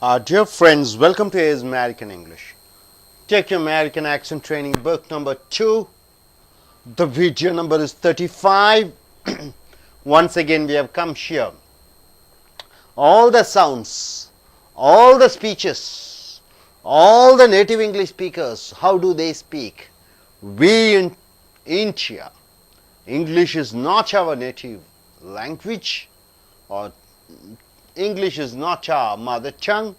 Dear friends, welcome to AS American English. Take your American accent training book number 2. The video number is 35. Once again we have come here. All the sounds, all the speeches, all the native English speakers, how do they speak? We in India, English is not our native language, or English is not our mother tongue.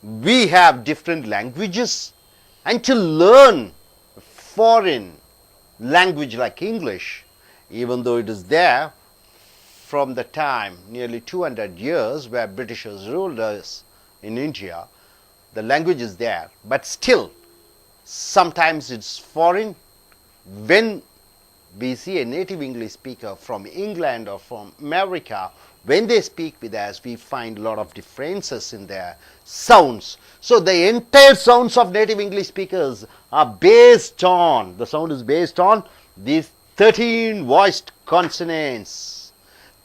We have different languages, and to learn foreign language like English, even though it is there from the time nearly 200 years where Britishers ruled us in India, the language is there, but still sometimes it's foreign. When we see a native English speaker from England or from America, when they speak with us, we find a lot of differences in their sounds. So the entire sounds of native English speakers are based on, the sound is based on these 13 voiced consonants.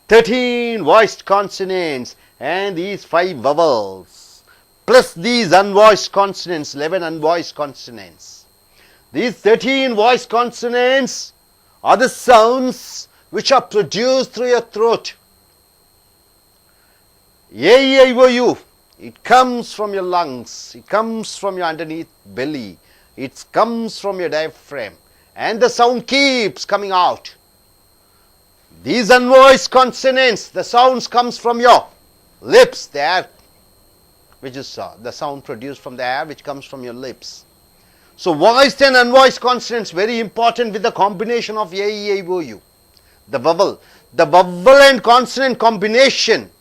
13 voiced consonants and these 5 vowels, plus these unvoiced consonants, 11 unvoiced consonants. These 13 voiced consonants are the sounds which are produced through your throat. A-E-I-O-U, it comes from your lungs, it comes from your underneath belly, it comes from your diaphragm, and the sound keeps coming out. These unvoiced consonants, the sounds comes from your lips, the air, which is the sound produced from the air which comes from your lips. So voiced and unvoiced consonants, very important with the combination of A-E-I-O-U. The vowel and consonant combination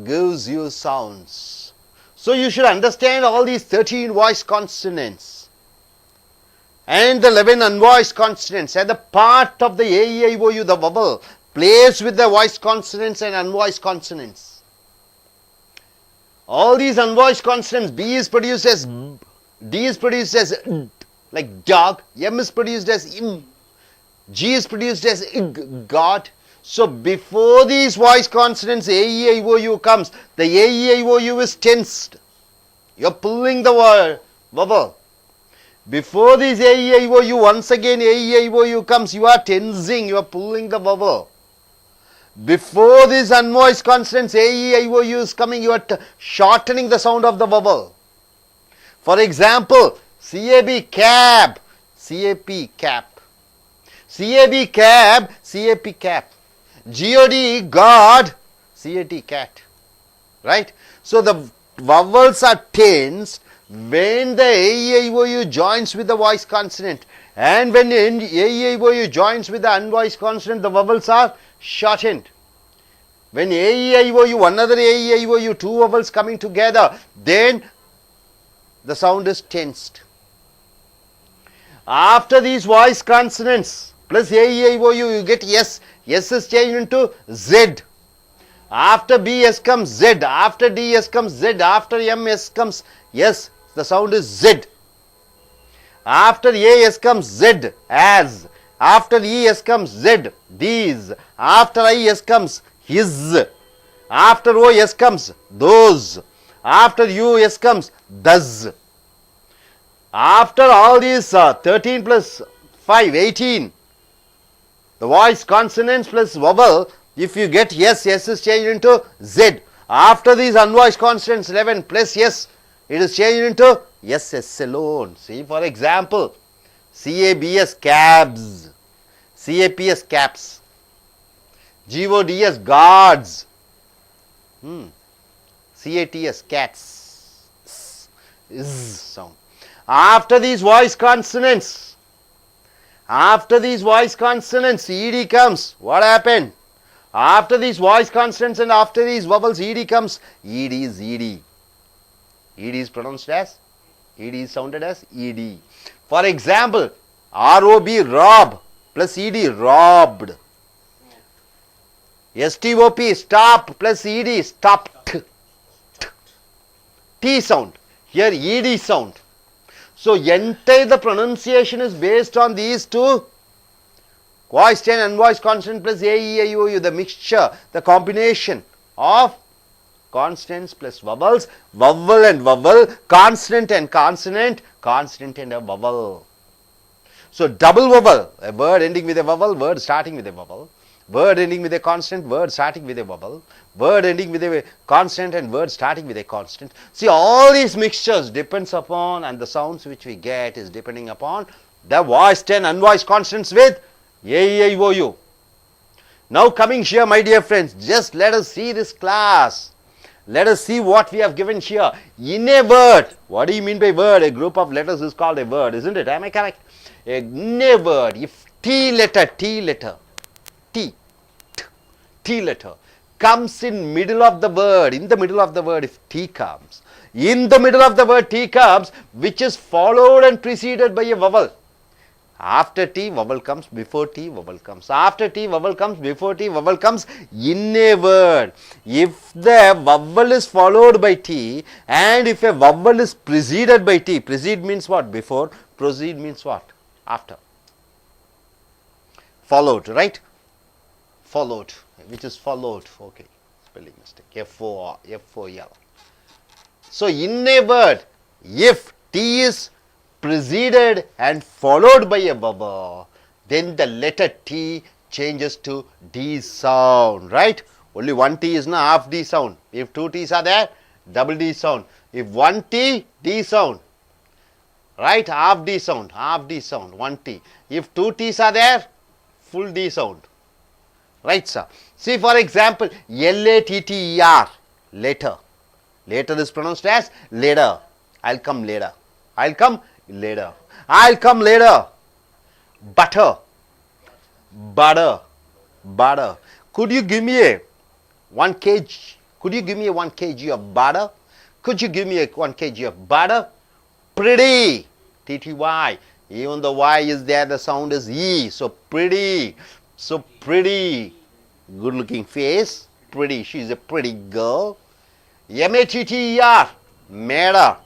gives you sounds. So you should understand all these 13 voiced consonants and the 11 unvoiced consonants, and the part of the A-E-I-O-U, the vowel, plays with the voiced consonants and unvoiced consonants. All these unvoiced consonants, B is produced as B, D is produced as like dog, M is produced as im, G is produced as God. So before these voiced consonants A-E-I-O-U comes, the A-E-I-O-U is tensed. You are pulling the word vowel. Before this A-E-I-O-U, once again A-E-I-O-U comes, you are tensing, you are pulling the vowel. Before these unvoiced consonants A-E-I-O-U is coming, you are shortening the sound of the vowel. For example, C-A-B, cab, C-A-P, cap. C-A-B, cab, C-A-P, cap. G-O-D, God, C-A-T, cat. Right? So the vowels are tensed when the A-E-I-O-U joins with the voiced consonant, and when A-E-I-O-U joins with the unvoiced consonant, the vowels are shortened. When A-E-I-O-U, another A-E-I-O-U, two vowels coming together, then the sound is tensed. After these voiced consonants plus A-E-I-O-U, you get S. S is changed into Z. After B, S comes Z. After D, S comes Z. After M, S comes S. The sound is Z. After A, S comes Z, as. After E, S comes Z, these. After I, S comes his. After O, S comes those. After U, S comes thus. After all these 13 plus 5, 18. The voiced consonants plus vowel, if you get S, S is changed into Z. After these unvoiced consonants 11 plus S, it is changed into SS alone. See, for example, C-A-B-S, cabs, C-A-P-S, caps, G-O-D-S, guards, C-A-T-S, cats, Z sound. After these voiced consonants, ED comes. What happened? After these voiced consonants and after these vowels, ED comes. ED is ED. ED is pronounced as, ED is sounded as ED. For example, R-O-B, rob, plus ED, robbed. S-T-O-P, stop, plus ED, stopped. T sound. Here ED sound. So entire the pronunciation is based on these two voiced and unvoiced consonant plus A-E-I-O-U, the mixture, the combination of consonants plus vowels, vowel and vowel, consonant and consonant, consonant and a vowel. So double vowel, a word ending with a vowel, word starting with a vowel, word ending with a consonant, word starting with a vowel, word ending with a consonant and word starting with a consonant. See, all these mixtures depends upon, and the sounds which we get is depending upon the voiced and unvoiced consonants with A, E, I, O, U. Now coming here, my dear friends, just let us see this class. Let us see what we have given here. In a word, what do you mean by word? A group of letters is called a word, isn't it? Am I correct? In a word, if T letter comes in middle of the word, in the middle of the word, if T comes, in the middle of the word T comes, which is followed and preceded by a vowel. After T, vowel comes, before T, vowel comes. After T, vowel comes, before T, vowel comes in a word. If the vowel is followed by T and if a vowel is preceded by T, precede means what? Before, proceed means what? After. Followed, right? Followed, which is followed. Okay, spelling mistake. F-O-L. So, in a word, if T is preceded and followed by a vowel, then the letter T changes to D sound, right? Only one T is not half D sound. If two T's are there, double D sound. If one T, D sound, right? Half D sound, one T. If two T's are there, full D sound, right, sir? See, for example, L-A-T-T-E-R, later. Later is pronounced as later. I'll come later. I'll come later. I'll come later. Butter. Butter. Butter. Could you give me a 1 kg? Could you give me a 1 kg of butter? Could you give me a 1 kg of butter? Pretty. T-T-Y. Even the Y is there, the sound is E. So pretty. So pretty. Good looking face. Pretty. She's a pretty girl. M-A-T-T-E-R. Matter.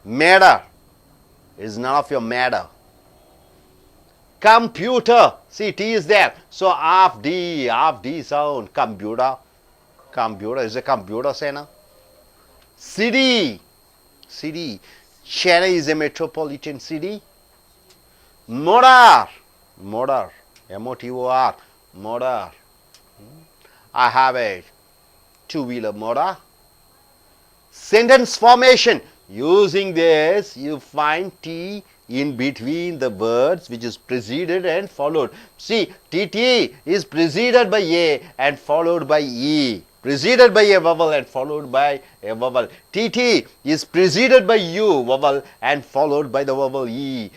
Matter. Is none of your matter. Computer. See, T is there. So half D sound. Computer. Computer. Is a computer, Sena? City. City. Chennai is a metropolitan city. Motor. Motor. M-O-T-O-R. Motor. I have a two-wheeler motor. Sentence formation. Using this, you find T in between the words which is preceded and followed. See, TT is preceded by A and followed by E. Preceded by a vowel and followed by a vowel. TT is preceded by U, vowel, and followed by the vowel E.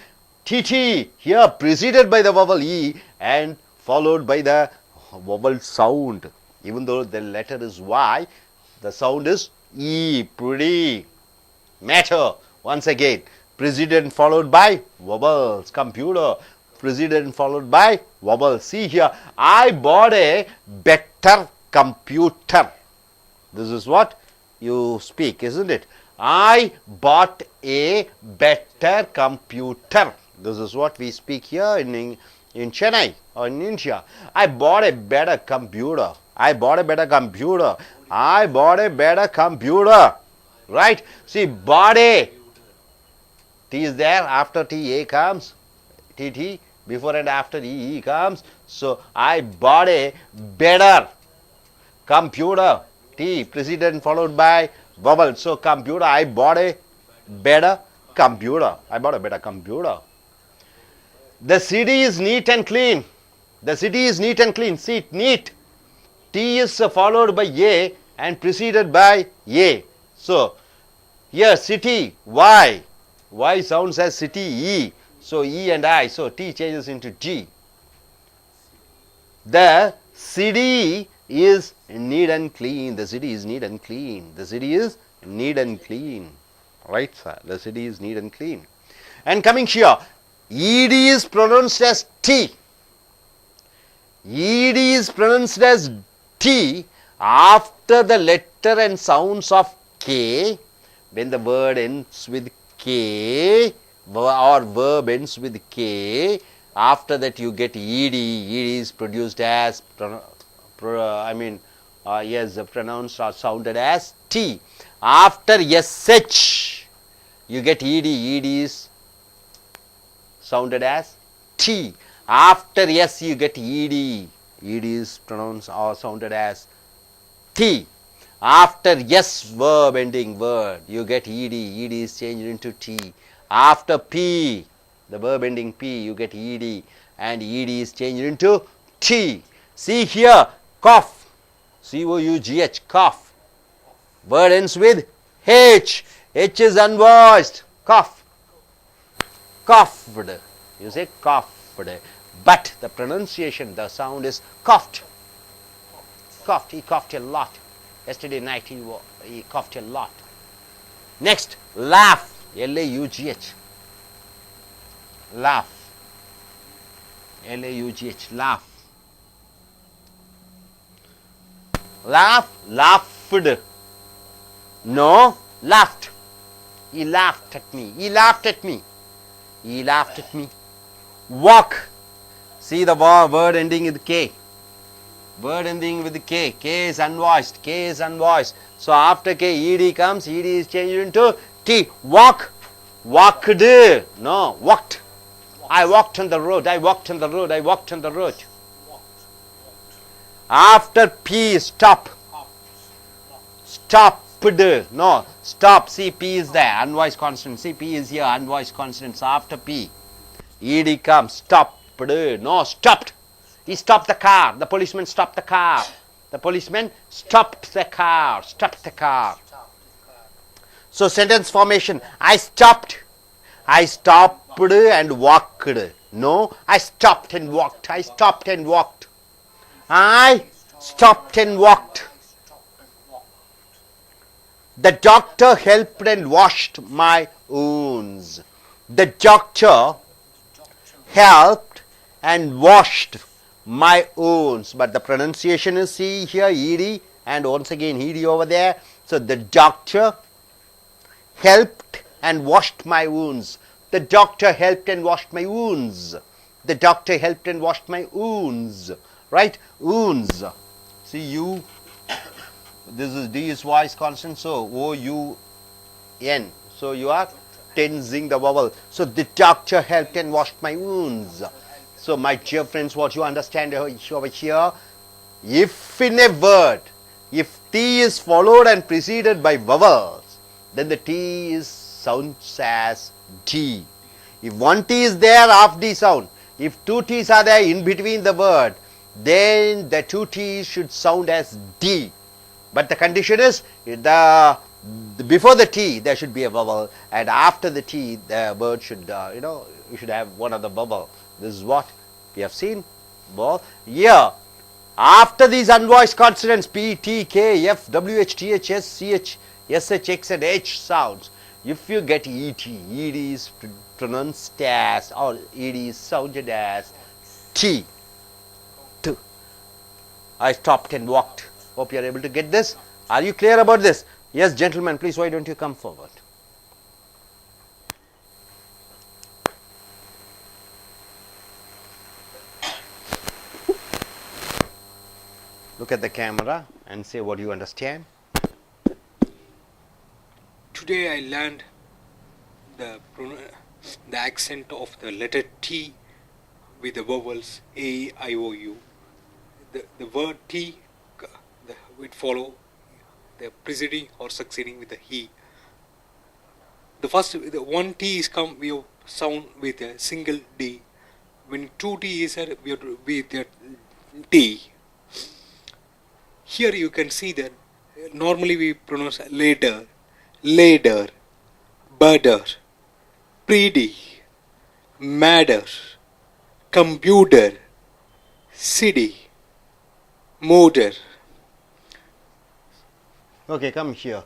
TT here preceded by the vowel E and followed by the vowel sound. Even though the letter is Y, the sound is E. Pretty. Matter. Once again, preceded and followed by vowels. Computer. Preceded and followed by vowels. See here, I bought a better computer. This is what you speak, isn't it? I bought a better computer. This is what we speak here in Chennai or in India. I bought a better computer. I bought a better computer. I bought a better computer. Right? See, body. T is there. After T, A comes. TT. Before and after E comes. So, I bought a better computer. T preceded and followed by vowel. So, computer. I bought a better computer. I bought a better computer. The city is neat and clean. The city is neat and clean. See, neat. T is followed by A and preceded by A. So, here city, Y. Y sounds as city, E. So, E and I. So, T changes into G. The city is neat and clean. The city is neat and clean. The city is neat and clean. Right, sir? The city is neat and clean. And coming here, ED is pronounced as T. ED is pronounced as T after the letter and sounds of K. When the word ends with K or verb ends with K, after that you get ED. ED is produced as yes, pronounced or sounded as T. After SH, you get ED. ED is sounded as T. After S, you get ED. ED is pronounced or sounded as T. After S verb ending word, you get ED. ED is changed into T. After P, the verb ending P, you get ED, and ED is changed into T. See here, cough, C-O-U-G-H, cough. Word ends with H. H is unvoiced. Cough. Coughed. You say coughed. But the pronunciation, the sound is coughed. Coughed. He coughed a lot. Yesterday night he coughed a lot. Next, laugh. L-A-U-G-H. Laugh. L-A-U-G-H. Laugh. Laugh. Laughed. No, laughed. He laughed at me. He laughed at me. He laughed at me. Walk. See the word ending with K. Word ending with K. K is unvoiced. K is unvoiced. So after K, ED comes. ED is changed into T. Walk. Walked. No, walked. I walked on the road. I walked on the road. I walked on the road. After P, stop. Stopped. No, stop. See, P is there. Unvoiced consonant. See, P is here. Unvoiced consonants. After P, ED comes. Stopped. No, stopped. He stopped the car. The policeman stopped the car. The policeman stopped the car. Stopped the car. So sentence formation. I stopped. I stopped and walked. No, I stopped and walked. I stopped and walked. I stopped and walked. The doctor helped and washed my wounds. The doctor helped and washed my wounds. But the pronunciation is, see here, ED, and once again ED over there. So the doctor helped and washed my wounds. The doctor helped and washed my wounds. The doctor helped and washed my wounds. Right? Wounds. See, U. This is D is voice consonant, so O-U-N. So you are tensing the vowel. So the doctor helped and washed my wounds. So my dear friends, what you understand over here, if in a word, if T is followed and preceded by vowels, then the T is sounds as D. If one T is there, half D sound. If two T's are there in between the word, then the two T's should sound as D. But the condition is before the T there should be a vowel, and after the T the word should you should have one other vowel. This is what we have seen. Well, here after these unvoiced consonants P, T, K, F, W, H, T, H, S, C, H, S, H, X and H sounds, if you get ET, ED is pronounced as, or ED is sounded as T. T. I stopped and walked. Hope you are able to get this. Are you clear about this? Yes, gentlemen, please, why don't you come forward? Look at the camera and say what you understand. Today I learned the accent of the letter T with the vowels A, I, O, U. The word T would follow the preceding or succeeding with the he. The one T is come, we sound with a single D. When two T is there, we have to with the T. Here you can see that normally we pronounce later, later, budder, pretty, madder, computer, city, motor. Okay, come here.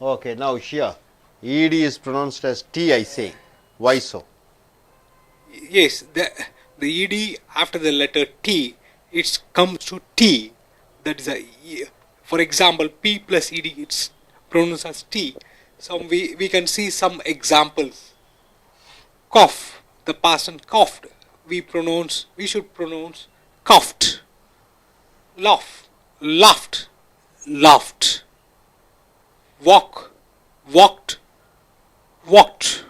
Okay, now here. ED is pronounced as T, I say. Why so? Yes, the ED after the letter T, it comes to T. That is for example, P plus ED, it's pronounced as T. So we can see some examples. Cough, the person coughed. We should pronounce coughed. Laugh, laughed, laughed. Walk, walked, walked.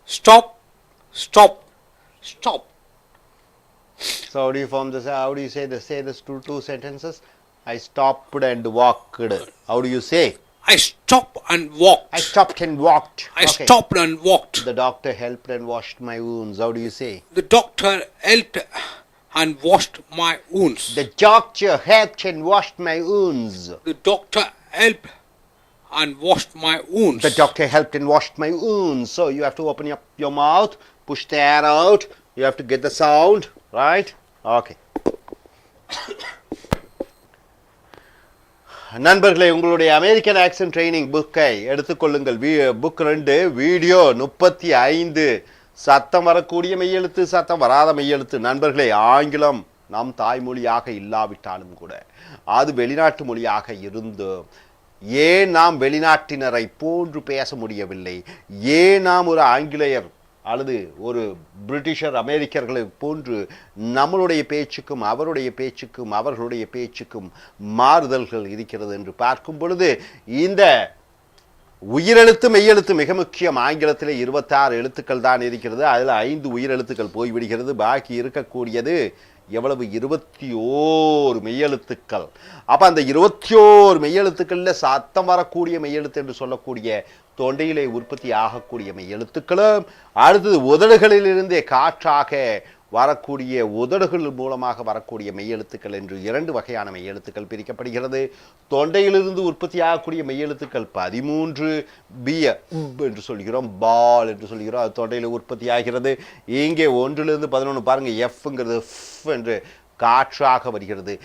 Stop, stop, stop. So how do you form this? How do you say this two sentences? I stopped and walked. How do you say? I stopped and walked. I stopped and walked. I stopped and walked. The doctor helped and washed my wounds. How do you say? The doctor helped and washed my wounds. The doctor helped and washed my wounds. The doctor helped and washed my wounds. The doctor helped and washed my wounds. So you have to open up your mouth, push the air out. You have to get the sound, right? Okay. நண்பர்களே, உங்களுடைய American accent training புக்கை எடுத்துக்கொள்ளுங்கள். Book 2 video 35 சத்தம் வரக்கூடிய மெய்யெழுத்து, சத்தம் வராத மெய்யெழுத்து. நண்பர்களே, ஆங்கிலம் நம் தாய்மொழியாக இல்லாவிட்டாலும் கூட அது வெளிநாட்டு மொழியாக இருந்தும் ஏன் நாம் வெளிநாட்டினரை போன்று பேச முடியவில்லை? ஏன் நாம் ஒரு ஆங்கிலேயர் அல்லது ஒரு பிரிட்டிஷர் அமெரிக்கர்களை போன்று நம்மளுடைய பேச்சுக்கும் அவருடைய பேச்சுக்கும் அவர்களுடைய பேச்சுக்கும் மாறுதல்கள் இருக்கிறது என்று பார்க்கும் பொழுது இந்த உயிரெழுத்து மெய்யெழுத்து மிக முக்கியம். ஆங்கிலத்திலே 26 எழுத்துக்கள் தான் இருக்கிறது. அதில் 5 உயிரெழுத்துக்கள் போய்விடுகிறது. பாக்கி இருக்கக்கூடியது எவ்வளவு? 21 மெய்யெழுத்துக்கள். அப்போ அந்த 21 மெய்யெழுத்துக்களில் சத்தம் வரக்கூடிய மெய்யெழுத்து என்று சொல்லக்கூடிய தொண்டையிலே உற்பத்தி ஆகக்கூடிய மெய்யெழுத்துக்களும், அடுத்தது உதடுகளிலிருந்தே காற்றாக வரக்கூடிய உதடுகள் மூலமாக வரக்கூடிய மெய்யெழுத்துக்கள் என்று 2 வகையான மெய்யெழுத்துக்கள் பிரிக்கப்படுகிறது. தொண்டையிலிருந்து உற்பத்தி ஆகக்கூடிய மெய்யெழுத்துக்கள் 13. பிய என்று சொல்கிறோம், பால் என்று சொல்கிறோம், அது தொண்டையில் உற்பத்தி ஆகிறது. இங்கே 1லிருந்து 11 பாருங்க, எஃப்ங்கிறது என்று காற்றாக வருகிறது.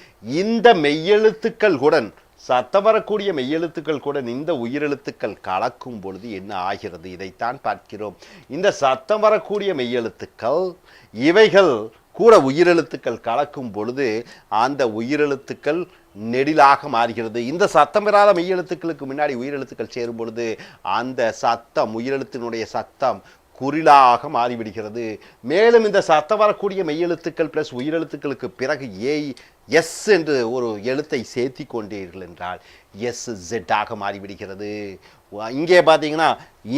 இந்த மெய்யெழுத்துக்கள் கூட சத்தம் வரக்கூடிய மெய்யெழுத்துக்கள் கூட இந்த உயிரெழுத்துக்கள் கலக்கும் பொழுது என்ன ஆகிறது? இதைத்தான் பார்க்கிறோம். இந்த சத்தம் வரக்கூடிய மெய்யெழுத்துக்கள் இவைகள் கூட உயிரெழுத்துக்கள் கலக்கும் பொழுது அந்த உயிரெழுத்துக்கள் நெடிலாக மாறுகிறது. இந்த சத்தம் பெறாத மெய்யெழுத்துக்களுக்கு முன்னாடி உயிரெழுத்துக்கள் சேரும் பொழுது அந்த சத்தம், உயிரெழுத்தினுடைய சத்தம் குறிலாக மாறிவிடுகிறது. மேலும் இந்த சத்தம் வரக்கூடிய மெய்யெழுத்துக்கள் பிளஸ் உயிரெழுத்துக்களுக்கு பிறகு எஸ் என்று ஒரு எழுத்தை சேர்த்தி கொண்டீர்கள் என்றால் SZ ஆக மாறிவிடுகிறது. இங்கே பார்த்தீங்கன்னா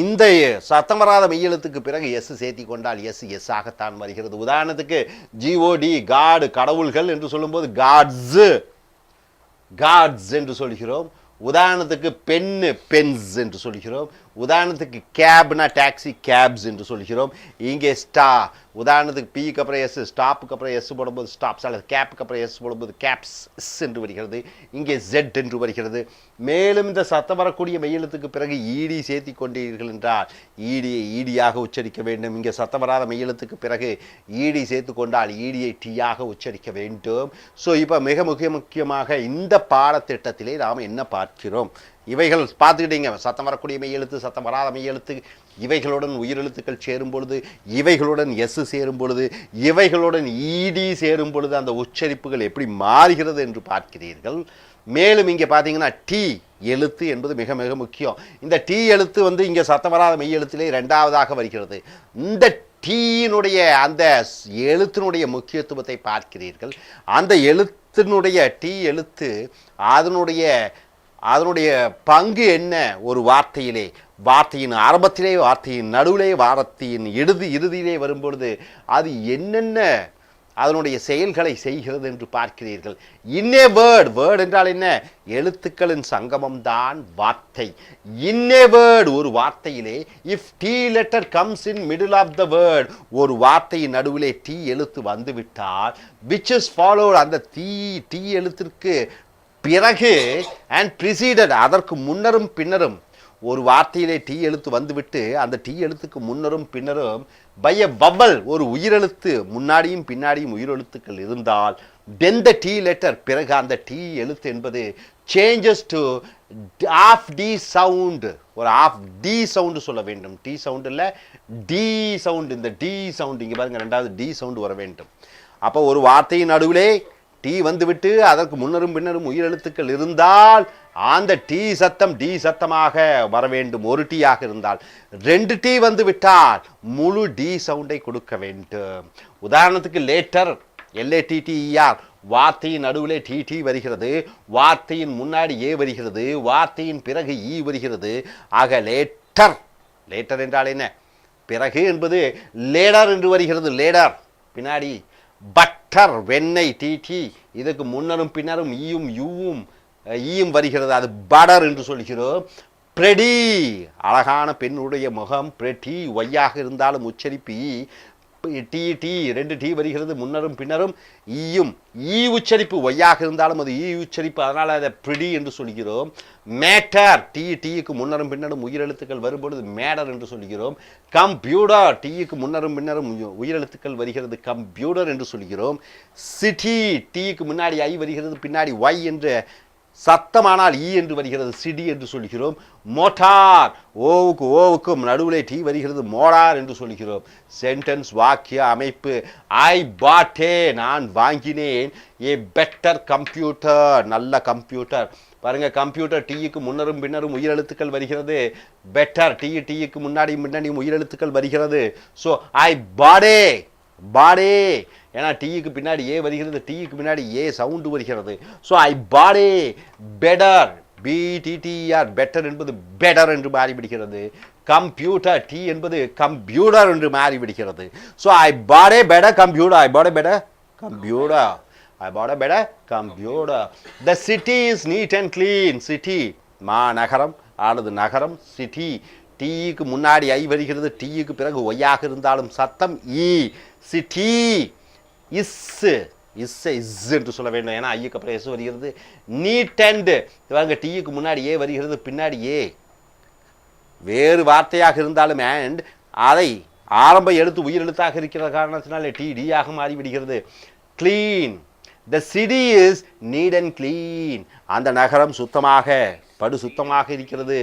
இந்த சத்தம் வராத மெய்யெழுத்துக்கு பிறகு எஸ் சேர்த்தி கொண்டால் எஸ் ஆகத்தான் வருகிறது. உதாரணத்துக்கு GOD காட், கடவுள்கள் என்று சொல்லும்போது காட்ஸ் என்று சொல்கிறோம். உதாரணத்துக்கு பென்னு பென்ஸ் என்று சொல்கிறோம். உதாரணத்துக்கு கேப்னா டாக்ஸி கேப்ஸ் என்று சொல்கிறோம். இங்கே உதாரணத்துக்கு பிக்கு அப்புறம் எஸ், ஸ்டாப்புக்கு அப்புறம் எஸ் போடும்போது ஸ்டாப்ஸ், அல்லது கேப்புக்கு அப்புறம் எஸ் போடும்போது கேப்ஸ் என்று வருகிறது. இங்கே ஜெட் என்று வருகிறது. மேலும் இந்த சத்தம் வரக்கூடிய மெய்யெழுத்துக்கு பிறகு ஈடி சேர்த்தி கொண்டீர்கள் என்றால் ஈடியை ஈடியாக உச்சரிக்க வேண்டும். இங்கே சத்தம் வராத மெய்யெழுத்துக்கு பிறகு ஈடி சேர்த்து கொண்டால் ஈடியை டீயாக உச்சரிக்க வேண்டும். ஸோ இப்போ மிக முக்கியமாக இந்த பாடத்திட்டத்திலே நாம் என்ன பார்க்கிறோம்? இவைகள் பார்த்துக்கிட்டீங்க. சத்தம் வரக்கூடிய மெய்யெழுத்து, சத்தம் வராத மெய்யெழுத்து, இவைகளுடன் உயிரெழுத்துக்கள் சேரும் பொழுது, இவைகளுடன் எஸ் சேரும் பொழுது, இவைகளுடன் ஈடி சேரும் பொழுது அந்த உச்சரிப்புகள் எப்படி மாறுகிறது என்று பார்க்கிறீர்கள். மேலும் இங்கே பார்த்தீங்கன்னா டி எழுத்து என்பது மிக மிக முக்கியம். இந்த டி எழுத்து இங்கே சத்தம் வராத மெய்யெழுத்திலே 2வதாக வருகிறது. இந்த டீயினுடைய அந்த எழுத்தினுடைய முக்கியத்துவத்தை பார்க்கிறீர்கள். அந்த எழுத்தினுடைய டி எழுத்து அதனுடைய பங்கு என்ன? ஒரு வார்த்தையிலே, வார்த்தையின் ஆரம்பத்திலே, வார்த்தையின் நடுவிலே, வார்த்தையின் இறுதியிலே வரும்பொழுது அது என்னென்ன அதனுடைய செயல்களை செய்கிறது என்று பார்க்கிறீர்கள். இன்னே வேர்ட் என்றால் என்ன? எழுத்துக்களின் சங்கமம் தான் வார்த்தை. இன்னே வேர்ட் ஒரு வார்த்தையிலே if T letter comes in middle of the word, ஒரு வார்த்தையின் நடுவிலே டி எழுத்து வந்துவிட்டால் விச் இஸ் ஃபாலோட், அந்த டி எழுத்திற்கு பிறகு அண்ட் ப்ரிசீடட், அதற்கு முன்னரும் பின்னரும் ஒரு வார்த்தையிலே டி எழுத்து வந்துவிட்டு அந்த டி எழுத்துக்கு முன்னரும் பின்னரும் பை எ வவல், ஒரு உயிரெழுத்து முன்னாடியும் பின்னாடியும் உயிரெழுத்துக்கள் இருந்தால் தென் த டி லெட்டர், பிறகு அந்த டி எழுத்து என்பது changes to of T sound, ஒரு ஆஃப் டி சவுண்டு சொல்ல வேண்டும். டி சவுண்ட் இல்லை, டி சவுண்ட். இந்த டி சவுண்ட் இங்கே பாருங்க, 2வது டி சவுண்டு வர வேண்டும். அப்போ ஒரு வார்த்தையின் நடுவிலே டி வந்துவிட்டு அதற்கு முன்னரும் பின்னரும் உயிரெழுத்துக்கள் இருந்தால் அந்த டி சத்தம் டி சத்தமாக வர வேண்டும். ஒரு டீயாக இருந்தால் 2 டி வந்து விட்டால் முழு டி சவுண்டை கொடுக்க வேண்டும். உதாரணத்துக்கு லேட்டர், LATTER, வார்த்தையின் நடுவிலே டி வருகிறது, வார்த்தையின் முன்னாடி ஏ வருகிறது, வார்த்தையின் பிறகு ஈ வருகிறது. ஆக லேட்டர், லேட்டர் என்றால் என்ன? பிறகு என்பது லேடர் என்று வருகிறது. லேடர் பின்னாடி பட்டர் வெண்ணெய் டி, இதுக்கு முன்னரும் பின்னரும் ஈயும் வருகிறது, அது படர் என்று சொல்கிறோம். பிரெடி அழகான பெண்ணுடைய முகம், பிரெடி ஒய்யாக இருந்தாலும் உச்சரிப்பு டி 2 டி வருகிறது, முன்னரும் பின்னரும் ஈயும். ஈ உச்சரிப்பு ஒய்யாக இருந்தாலும் அது ஈ உச்சரிப்பு, அதனால் அதை பிரெடி என்று சொல்கிறோம். மேட்டர் டீக்கு முன்னரும் பின்னரும் உயிரெழுத்துக்கள் வரும்பொழுது மேடர் என்று சொல்கிறோம். கம்ப்யூட்டர் டீக்கு முன்னரும் பின்னரும் உயிரெழுத்துக்கள் வருகிறது, கம்ப்யூட்டர் என்று சொல்கிறோம். சிட்டி டீக்கு முன்னாடி ஐ வருகிறது, பின்னாடி ஒய் என்று சத்தமானால் ஈ என்று வருகிறது, சிடி என்று சொல்கிறோம். மோட்டார் ஓவுக்கும் நடுவிலே டி வருகிறது, மோடார் என்று சொல்கிறோம். சென்டென்ஸ் வாக்கிய அமைப்பு. ஐ பாட்டே நான் வாங்கினேன் ஏ பெட்டர் கம்ப்யூட்டர் நல்ல கம்ப்யூட்டர். பாருங்க, கம்ப்யூட்டர் டீக்கு முன்னரும் பின்னரும் உயிரெழுத்துக்கள் வருகிறது, பெட்டர் டீக்கு முன்னாடியும் உயிரெழுத்துக்கள் வருகிறது. ஸோ ஐ பாடே ஏன்னா டீக்கு பின்னாடி ஏ வருகிறது, டீக்கு பின்னாடி ஏ சவுண்டு வருகிறது. ஸோ ஐ பாடே பெட்டர் பிடிடிஆர் பெட்டர் என்பது பெட்டர் என்று மாறிவிடுகிறது. கம்ப்யூட்டர் டி என்பது கம்ப்யூட்டர் என்று மாறிவிடுகிறது. So I bought a better computer, I bought a better computer, I bought a better computer. The city is neat and clean. City மாநகரம் அல்லது நகரம். சிட்டி டீக்கு முன்னாடி ஐ வருகிறது, டீக்கு பிறகு ஒய்யாக இருந்தாலும் சத்தம் ஈ. சிட்டி இஸ் என்று சொல்ல வேண்டும், ஏன்னா ஐக்கு அப்புறம் எஸ் வருகிறது. நீட் அண்ட் இவங்க டீக்கு முன்னாடி ஏ வருகிறது, பின்னாடி ஏ. வேறு வார்த்தையாக இருந்தாலும் அண்ட் அதை ஆரம்ப எழுத்து உயிரெழுத்தாக இருக்கிற காரணத்தினாலே டிடியாக மாறிவிடுகிறது. Clean The city is neat and clean. அந்த நகரம் சுத்தமாக படு சுத்தமாக இருக்கிறது.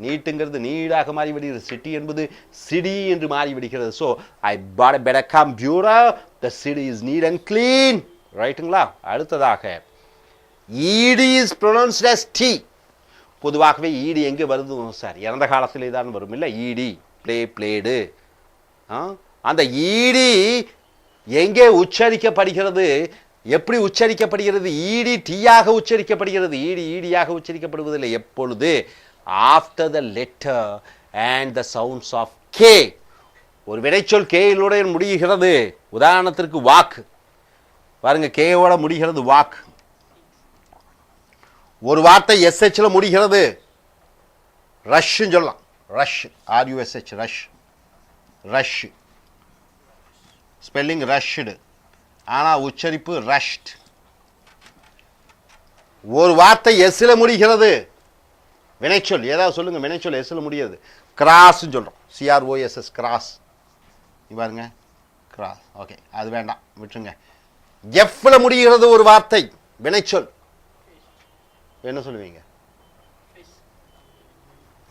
நீட்டுங்கிறது நீடாக மாறிவிடுகிறது. சிட்டி என்பது சிடி என்று மாறிவிடுகிறது. So I bought a better computer. The city is neat and clean. ரைட்டுங்களா? அடுத்ததாக ED is pronounced as T. பொதுவாகவே ஈடி எங்கே வருது சார்? இறந்த காலத்திலே தான் வரும் இல்லை? ED blade. அந்த ஈடி எங்கே உச்சரிக்கப்படுகிறது? எப்படி உச்சரிக்கப்படுகிறது? ஈடி டீயாக உச்சரிக்கப்படுகிறது. ஈடியாக உச்சரிக்கப்படுவதில்லை. எப்பொழுது? After the letter and the sounds of K. ஒரு வினைச்சொல் கேயோட முடிகிறது. உதாரணத்திற்கு வாக்கு பாருங்க, கேயோட முடிகிறது வாக். ஒரு வார்த்தை எஸ்ஹெச்ல முடிகிறது, ரஷ்ன்னு சொல்லலாம். Rush RUSH rush spelling rushed, ஆனால் உச்சரிப்பு ரஷ்ட். ஒரு வார்த்தை எஸ்ல முடிகிறது, வினைச்சொல் ஏதாவது சொல்லுங்க, வினைச்சொல் எஸ்ல முடியாது. கிராஸ் சொல்றோம், CROSS கிராஸ். பாருங்க கிராஸ். ஓகே, அது வேண்டாம், விட்டுருங்க. எஃப்ல முடிகிறது ஒரு வார்த்தை வினைச்சொல், என்ன சொல்லுவீங்க?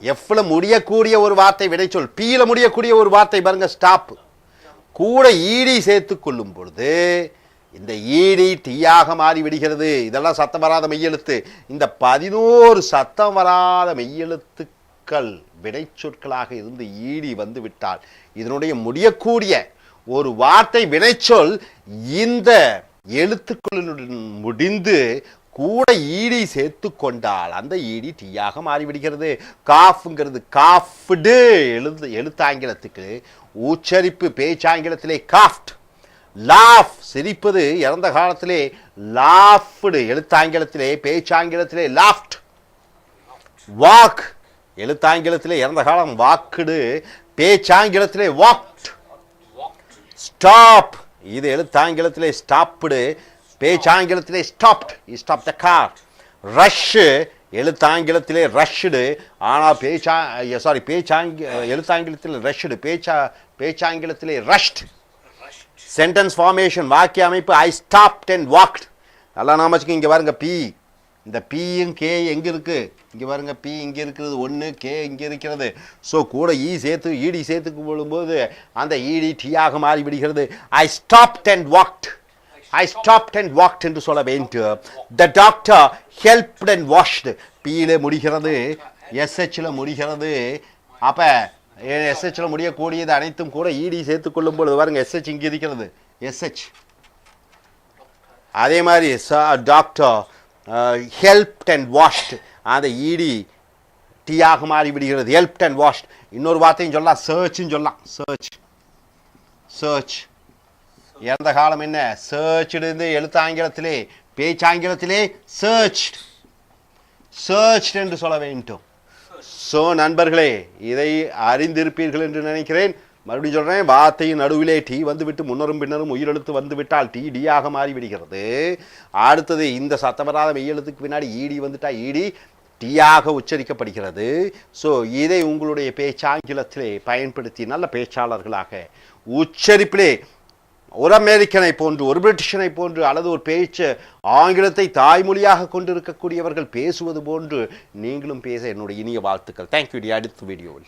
எஃப்ல முடியக்கூடிய ஒரு வார்த்தை வினைச்சொல். பீல முடியக்கூடிய ஒரு வார்த்தை பாருங்க ஸ்டாப். கூட ஈடி சேர்த்து கொள்ளும் பொழுது இந்த ஈடி டீயாக மாறி விடுகிறது. இதெல்லாம் சத்தம் வராத மெய்யெழுத்து. இந்த 11 சத்தம் வராத மெய்யெழுத்துக்கள் வினைச்சொற்களாக இருந்து ஈடி வந்து விட்டால் இதனுடைய முடியக்கூடிய ஒரு வார்த்தை வினைச்சொல் இந்த எழுத்துக்களுடன் முடிந்து கூட ஈடி சேர்த்து கொண்டால் அந்த ஈடி டீயாக மாறிவிடுகிறது. காஃப்ங்கிறது காஃப்டு எழுத்தாங்கிலத்துக்கு உச்சரிப்பு பேச்சாங்கிலத்திலே காஃப்ட். லாஃப் சிரிப்பது இறந்த காலத்திலே லாஃப்டு எழுத்தாங்கிலத்திலே, பேச்சாங்கிலத்திலே லாஃப்ட். வாக் எழுத்தாங்கிலத்திலே இறந்த காலம் வாக்குடு, பேச்சாங்கிலத்திலே வாக்ட். ஸ்டாப் இது எழுத்தாங்கிலத்திலே ஸ்டாப்டு, பேச்சாங்கிலத்திலே stopped. Stop the car. Rush எழுத்தாங்கிலத்திலே ரஷ்டு, ஆனால் எழுத்தாங்கிலத்திலே ரஷ்டு, பேச்சாங்கிலத்திலே ரஷ்ட். சென்டென்ஸ் ஃபார்மேஷன் வாக்கிய அமைப்பு. I stopped and walked. நல்லா நாம வச்சுக்க. இங்கே பாருங்க பி, இந்த பியும் கே எங்கே இருக்கு? இங்கே பாருங்க, பி இங்கே இருக்கிறது ஒன்று, கே இங்கே இருக்கிறது. ஸோ கூட ஈடி சேர்த்துக்கு போடும்போது அந்த ஈடி டீயாக மாறி விடுகிறது. ஐ stopped and walked. I stopped and walked என்று சொல்ல வேண்டும். The doctor helped and washed. பீல முடிகிறது, எஸ்ஹெச்ல முடிகிறது. அப்ப எஸ்ஹெச்ல முடியக்கூடியது அனைத்தும் கூட ஈடி சேர்த்துக் கொள்ளும் பொழுது பாருங்க, எஸ்ஹெச் இங்கே இருக்கிறது. எஸ்ஹெச் அதே மாதிரி டாக்டர் ஹெல்ப்ட் அண்ட் வாஷ்ட் அந்த ஈடி டீயாக மாறி விடுகிறது. Helped and washed. இன்னொரு வார்த்தையும் சொல்லலாம், சர்ச்னு சொல்லலாம். சர்ச் இறந்த காலம் என்ன? சர்ச்டு எழுத்தாங்கிலத்திலே பேச்சாங்கிலத்திலே சர்ச் என்று சொல்ல வேண்டும். ஸோ நண்பர்களே, இதை அறிந்திருப்பீர்கள் என்று நினைக்கிறேன். மறுபடியும் சொல்கிறேன், வார்த்தையின் நடுவிலே டி வந்துவிட்டு முன்னரும் பின்னரும் உயிரெழுத்து வந்துவிட்டால் டி டியாக மாறிவிடுகிறது. அடுத்தது இந்த சத்தவராத மெய்யெழுத்துக்கு பின்னாடி ஈடி வந்துட்டா ஈடி டீயாக உச்சரிக்கப்படுகிறது. ஸோ இதை உங்களுடைய பேச்சாங்கிலத்திலே பயன்படுத்தி நல்ல பேச்சாளர்களாக உச்சரிப்பிலே ஒரு அமெரிக்கனை போன்று, ஒரு பிரிட்டிஷனை போன்று, அல்லது ஒரு பேச்சு ஆங்கிலத்தை தாய்மொழியாக கொண்டிருக்கக்கூடியவர்கள் பேசுவது போன்று நீங்களும் பேச என்னுடைய இனிய வாழ்த்துக்கள். தேங்க்யூ. அடுத்த வீடியோவில்